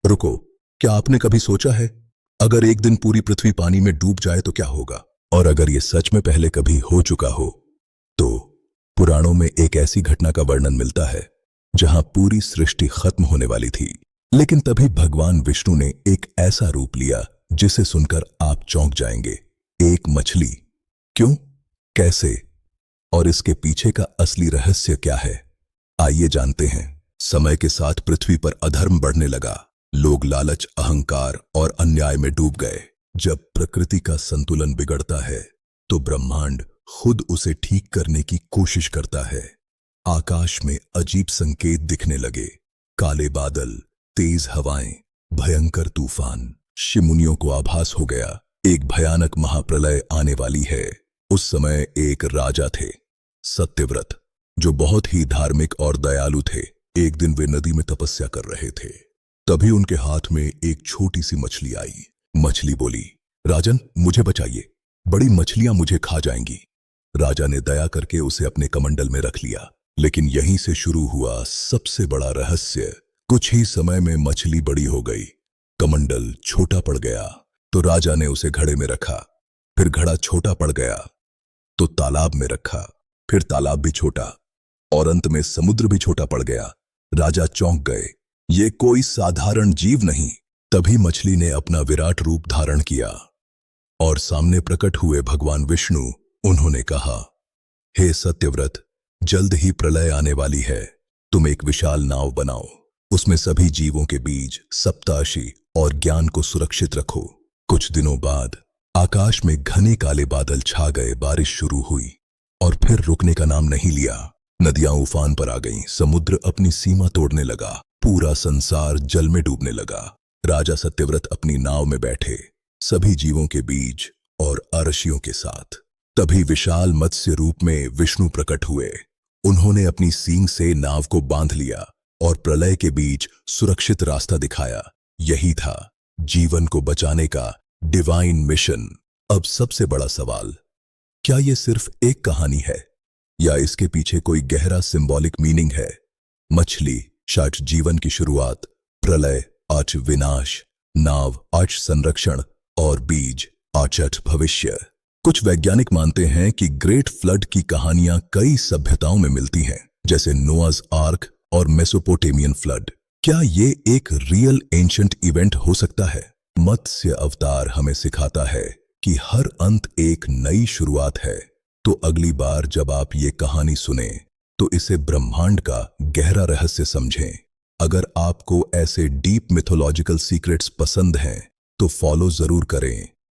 रुको, क्या आपने कभी सोचा है अगर एक दिन पूरी पृथ्वी पानी में डूब जाए तो क्या होगा? और अगर ये सच में पहले कभी हो चुका हो तो पुराणों में एक ऐसी घटना का वर्णन मिलता है जहां पूरी सृष्टि खत्म होने वाली थी, लेकिन तभी भगवान विष्णु ने एक ऐसा रूप लिया जिसे सुनकर आप चौंक जाएंगे। एक मछली। क्यों, कैसे और इसके पीछे का असली रहस्य क्या है, आइए जानते हैं। समय के साथ पृथ्वी पर अधर्म बढ़ने लगा। लोग लालच, अहंकार और अन्याय में डूब गए। जब प्रकृति का संतुलन बिगड़ता है तो ब्रह्मांड खुद उसे ठीक करने की कोशिश करता है। आकाश में अजीब संकेत दिखने लगे, काले बादल, तेज हवाएं, भयंकर तूफान। ऋषि-मुनियों को आभास हो गया एक भयानक महाप्रलय आने वाली है। उस समय एक राजा थे, सत्यव्रत, जो बहुत ही धार्मिक और दयालु थे। एक दिन वे नदी में तपस्या कर रहे थे। तभी उनके हाथ में एक छोटी सी मछली आई। मछली बोली, राजन मुझे बचाइए, बड़ी मछलियां मुझे खा जाएंगी। राजा ने दया करके उसे अपने कमंडल में रख लिया। लेकिन यहीं से शुरू हुआ सबसे बड़ा रहस्य। कुछ ही समय में मछली बड़ी हो गई, कमंडल छोटा पड़ गया तो राजा ने उसे घड़े में रखा। फिर घड़ा छोटा पड़ गया तो तालाब में रखा, फिर तालाब भी छोटा और अंत में समुद्र भी छोटा पड़ गया। राजा चौंक गए, ये कोई साधारण जीव नहीं। तभी मछली ने अपना विराट रूप धारण किया और सामने प्रकट हुए भगवान विष्णु। उन्होंने कहा, हे सत्यव्रत, जल्द ही प्रलय आने वाली है। तुम एक विशाल नाव बनाओ, उसमें सभी जीवों के बीज, सप्तर्षि और ज्ञान को सुरक्षित रखो। कुछ दिनों बाद आकाश में घने काले बादल छा गए, बारिश शुरू हुई और फिर रुकने का नाम नहीं लिया। नदियां उफान पर आ गईं, समुद्र अपनी सीमा तोड़ने लगा, पूरा संसार जल में डूबने लगा। राजा सत्यव्रत अपनी नाव में बैठे, सभी जीवों के बीज और अर्षियों के साथ। तभी विशाल मत्स्य रूप में विष्णु प्रकट हुए। उन्होंने अपनी सींग से नाव को बांध लिया और प्रलय के बीच सुरक्षित रास्ता दिखाया। यही था जीवन को बचाने का डिवाइन मिशन। अब सबसे बड़ा सवाल, क्या यह सिर्फ एक कहानी है या इसके पीछे कोई गहरा सिंबॉलिक मीनिंग है? मछली शायद जीवन की शुरुआत, प्रलय आज विनाश, नाव आज संरक्षण और बीज आज भविष्य। कुछ वैज्ञानिक मानते हैं कि ग्रेट फ्लड की कहानियां कई सभ्यताओं में मिलती हैं, जैसे नोआज आर्क और मेसोपोटेमियन फ्लड। क्या ये एक रियल एंशिएंट इवेंट हो सकता है? मत्स्य अवतार हमें सिखाता है कि हर अंत एक नई शुरुआत है। तो अगली बार जब आप ये कहानी सुने तो इसे ब्रह्मांड का गहरा रहस्य समझें। अगर आपको ऐसे डीप मिथोलॉजिकल सीक्रेट्स पसंद हैं तो फॉलो जरूर करें।